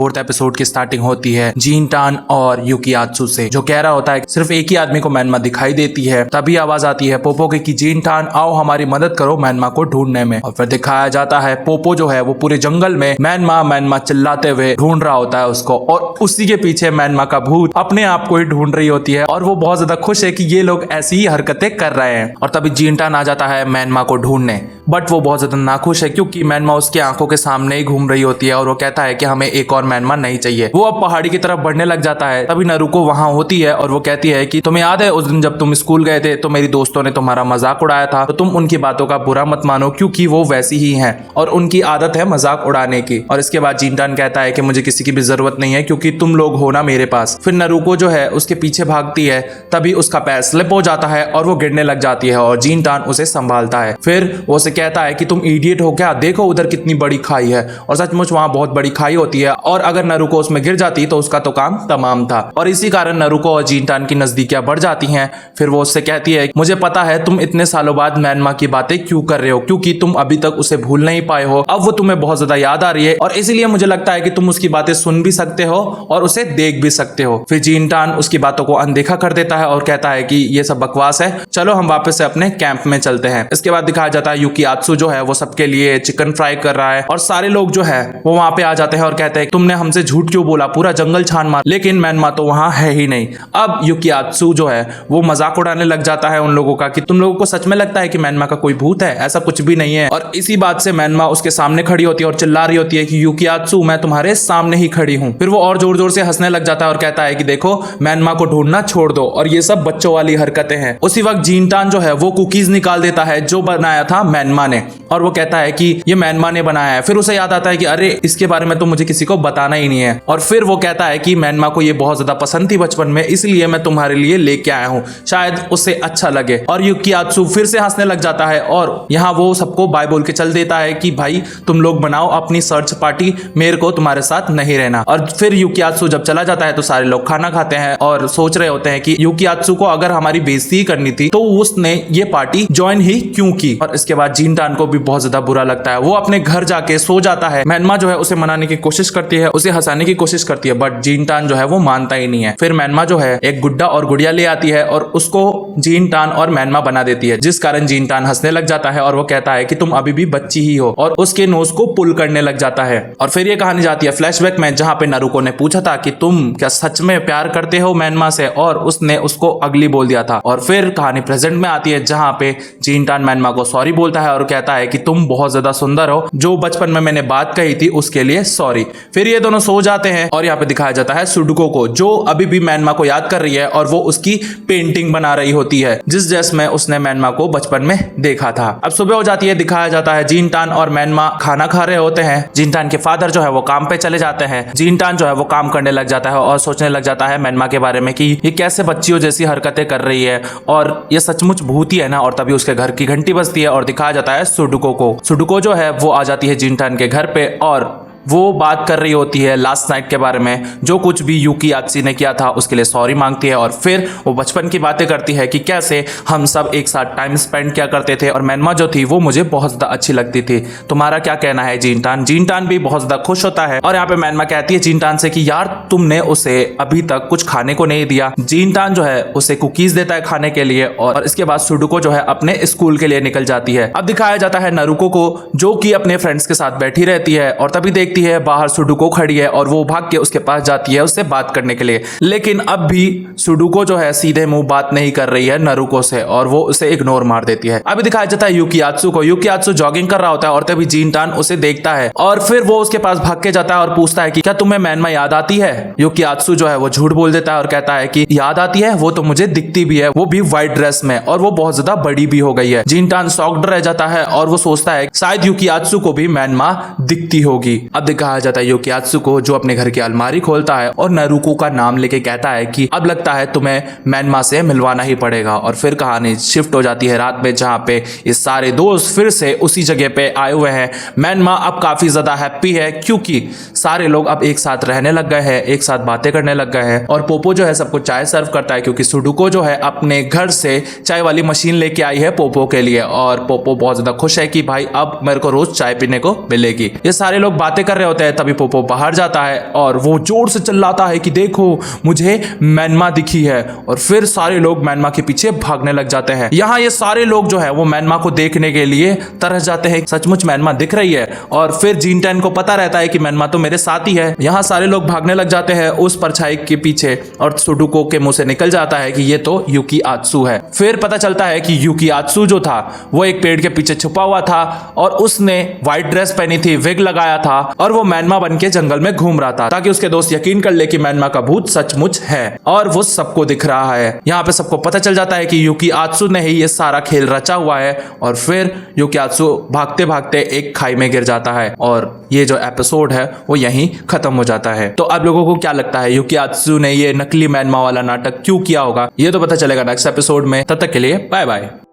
Fourth episode की starting होती है जीनटान और यूकियात्सु से, जो कह रहा होता है सिर्फ एक ही आदमी को मैनमा दिखाई देती है। तभी आवाज आती है पोपो की कि जीनटान आओ हमारी मदद करो मैनमा को ढूंढने में। और फिर दिखाया जाता है पोपो जो है वो पूरे जंगल में मैनमा चिल्लाते हुए ढूंढ रहा होता है उसको, और उसी के पीछे मैनमा का भूत अपने आप को ही ढूंढ रही होती है और वो बहुत ज्यादा खुश है कि ये लोग ऐसी ही हरकतें कर रहे हैं। और तभी जीनटान आ जाता है मैनमा को ढूंढने, बट वो बहुत ज्यादा नाखुश है क्योंकि मैनमा उसकी आंखों के सामने ही घूम रही होती है और वो कहता है कि हमें एक और मैनमा नहीं चाहिए। वो अब पहाड़ी की तरफ बढ़ने लग जाता है। तभी नारुको वहां होती है और वो कहती है कि तुम्हें याद है उस दिन जब तुम स्कूल गए थे तो मेरी दोस्तों ने तुम्हारा मजाक उड़ाया था, तो तुम उनकी बातों का बुरा मत मानो क्योंकि वो वैसी ही हैं और उनकी आदत है मजाक उड़ाने की। और इसके बाद जीनटान कहता है कि मुझे किसी की भी जरूरत नहीं है क्योंकि तुम लोग हो ना मेरे पास। फिर नारुको जो है उसके पीछे भागती है, तभी उसका पैर स्लिप हो जाता है और वो गिरने लग जाती है और जीनटान उसे संभालता है। फिर वो उसे कहता है कि तुम इडियट हो क्या, देखो उधर कितनी बड़ी खाई है। और सचमुच वहां बहुत बड़ी खाई होती है और अगर नारुको उसमें गिर जाती तो उसका तो काम तमाम था। और इसी कारण नारुको और जीनटान की नजदीकियां बढ़ जाती हैं। फिर वो उससे कहती है मुझे पता है तुम इतने सालों बाद मैनमा की बातें क्यों कर रहे हो, क्योंकि तुम अभी तक उसे भूल नहीं पाए हो। अब वो तुम्हें बहुत ज्यादा याद आ रही है और इसीलिए मुझे लगता है कि तुम उसकी बातें सुन भी सकते हो और उसे देख भी सकते हो। फिर जीनटान उसकी बातों को अनदेखा कर देता है और कहता है कि ये सब बकवास है, चलो हम वापस से अपने कैंप में चलते हैं। इसके बाद दिखाया जाता है यूकियात्सु जो है वो सबके लिए चिकन फ्राई कर रहा है और सारे लोग जो है वो वहां पे आ जाते हैं और कहते हैं तुमने हमसे झूठ क्यों बोला, पूरा जंगल छान मार, लेकिन मैनमा तो वहां है ही नहीं। अब यूकियात्सु जो है वो मजाक उड़ाने लग जाता है उन लोगों का कि तुम लोगों को सच में लगता है कि मैनमा का कोई भूत है, ऐसा कुछ भी नहीं है। और इसी बात से मैनमा उसके सामने खड़ी होती है और चिल्ला रही होती है कि यूकियात्सु मैं तुम्हारे सामने ही खड़ी हूँ। फिर वो और जोर जोर से हंसने लग जाता है और कहता है कि देखो मैनमा को ढूंढना छोड़ दो और ये सब बच्चों वाली हरकतें हैं। उसी वक्त जीनटान जो है वो कुकीज निकाल देता है जो बनाया था मैनमा ने और वो कहता है कि ये मैनमा ने बनाया है। फिर उसे याद आता है कि अरे इसके बारे में तो मुझे किसी को बताना ही नहीं है। और फिर वो कहता है कि मैनमा को ये बहुत ज्यादा पसंद थी बचपन में, इसलिए मैं तुम्हारे लिए लेके आया हूँ, शायद उसे अच्छा लगे। और यूकियात्सु फिर से हंसने लग जाता है और यहाँ वो सबको बाय बोल के चल देता है कि भाई तुम लोग बनाओ अपनी सर्च पार्टी, मेरे को तुम्हारे साथ नहीं रहना। और फिर यूकियात्सु जब चला जाता है तो सारे लोग खाना खाते हैं और सोच रहे होते हैं कि यूकियात्सु को अगर हमारी बेइज्जती करनी थी तो उसने ये पार्टी ज्वाइन ही क्यों की। और इसके बाद जीनटान को भी बहुत ज्यादा बुरा लगता है, वो अपने घर जाके सो जाता है। मैनमा जो है उसे मनाने की कोशिश करती है, उसे हंसाने की कोशिश करती है, बट जीनटान जो है वो मानता ही नहीं है। फिर मैनमा जो है एक गुड्डा और गुड़िया ले आती है और उसको जीनटान और मैनमा बना देती है, जिस कारण जीनटान हंसने लग जाता है और वो कहता है कि तुम अभी भी बच्ची ही हो और उसके नोज को पुल करने लग जाता है। और फिर ये कहानी जाती है फ्लैशबैक में, जहां पे नारुको ने पूछा था कि तुम क्या सच में प्यार करते हो मैनमा से, और उसने उसको अगली बोल दिया था। और फिर कहानी प्रेजेंट में आती है जहां पे जीनटान मैनमा को सॉरी बोलता है और कहता है कि तुम बहुत ज्यादा सुंदर हो, जो बचपन में मैंने बात कही थी उसके लिए सॉरी। फिर ये दोनों सो जाते हैं और यहाँ पे दिखाया जाता है सुडोको को, जो अभी भी मैनमा को याद कर रही है और वो उसकी पेंटिंग बना रही होती है जिस ड्रेस में उसने मैनमा को बचपन में देखा था। अब सुबह हो जाती है, दिखाया जाता है जीनटान और मैनमा खाना खा रहे होते हैं। जीनटान के फादर जो है वो काम पे चले जाते हैं। जीनटान जो है वो काम करने लग जाता है और सोचने लग जाता है मैनमा के बारे में कि ये कैसे बच्चियों जैसी हरकतें कर रही है और ये सचमुच भूत ही है ना। और तभी उसके घर की घंटी बजती है और दिखाया जाता है सुडोको को। सुडोको जो है वो आ जाती है जीनटान के घर पे और वो बात कर रही होती है लास्ट नाइट के बारे में, जो कुछ भी यूकियात्सु ने किया था उसके लिए सॉरी मांगती है। और फिर वो बचपन की बातें करती है कि कैसे हम सब एक साथ टाइम स्पेंड किया करते थे और मैनमा जो थी वो मुझे बहुत ज्यादा अच्छी लगती थी। तुम्हारा क्या कहना है जीनटान। जीनटान भी बहुत ज्यादा खुश होता है और यहाँ पे मैनमा कहती है जीनटान से कि यार तुमने उसे अभी तक कुछ खाने को नहीं दिया। जीनटान जो है उसे कुकीज देता है खाने के लिए और इसके बाद सुडोको जो है अपने स्कूल के लिए निकल जाती है। अब दिखाया जाता है नारुको को, जो कि अपने फ्रेंड्स के साथ बैठी रहती है और तभी देखती है बाहर सुडोको खड़ी है और वो भाग के उसके पास जाती है उससे बात करने के लिए। लेकिन अब भी सुडोको जो है सीधे मुंह बात नहीं कर रही है नारुको से और वो उसे इग्नोर मार देती है। अभी दिखाया जाता है यूकियात्सु को। यूकियात्सु जॉगिंग कर रहा होता है और तभी जीनटान उसे देखता है और फिर वो उसके पास भाग के जाता है और पूछता है कि क्या तुम्हें मैनमा याद आती है। यूकियात्सु जो है वो झूठ बोल देता है और कहता है कि याद आती है, वो तो मुझे दिखती भी है, वो भी व्हाइट ड्रेस में, और वो बहुत ज्यादा बड़ी भी हो गई है। जीनटान शॉक्ड रह जाता है और वो सोचता है शायद यूकियात्सु को भी मैनमा दिखती होगी। अब दिखाया जाता है यूकियात्सु को, जो अपने घर की अलमारी खोलता है और नारुको का नाम लेके कहता है कि अब लगता है तुम्हें मैनमा से मिलवाना ही पड़ेगा। और फिर कहानी शिफ्ट हो जाती है रात में, जहां पे ये सारे दोस्त फिर से उसी जगह पे आए हुए हैं। मैनमा अब काफी ज्यादा हैप्पी है क्योंकि सारे लोग अब एक साथ रहने लग गए हैं, एक साथ बातें करने लग गए हैं। और पोपो जो है सबको चाय सर्व करता है क्योंकि सुडोको जो है अपने घर से चाय वाली मशीन लेके आई है पोपो के लिए और पोपो बहुत ज्यादा खुश है कि भाई अब मेरे को रोज चाय पीने को मिलेगी। ये सारे लोग बातें कर रहे होते हैं तभी पोपो बाहर जाता है और वो जोर से चिल्लाता है कि देखो मुझे मैनमा दिखी है, और फिर सारे लोग मैनमा के पीछे भागने लग जाते हैं। यहाँ ये सारे लोग जो है वो मैनमा को देखने के लिए तरस जाते हैं, सचमुच मैनमा दिख रही है। और फिर जिनटैन को पता रहता है कि मैनमा तो मेरे साथ ही है। यहाँ सारे लोग भागने लग जाते हैं उस परछाई के पीछे, और सुडोको के मुंह से निकल जाता है कि ये तो यूकीआत्सु है। फिर पता चलता है कि यूकीआत्सु जो था वो एक पेड़ के पीछे छुपा हुआ था और उसने व्हाइट ड्रेस पहनी थी, विग लगाया था और वो मैनमा बन के जंगल में घूम रहा था ताकि उसके दोस्त यकीन कर ले कि मैनमा का भूत सचमुच है और वो सबको दिख रहा है। यहाँ पे सबको पता चल जाता है कि यूकीआत्सु ने ही ये सारा खेल रचा हुआ है, और फिर यूकीआत्सु भागते भागते एक खाई में गिर जाता है और ये जो एपिसोड है वो यहीं खत्म हो जाता है। तो आप लोगों को क्या लगता है यूकीआत्सु ने ये नकली मैनमा वाला नाटक क्यों किया होगा? ये तो पता चलेगा नेक्स्ट एपिसोड में। तब तक के लिए बाय बाय।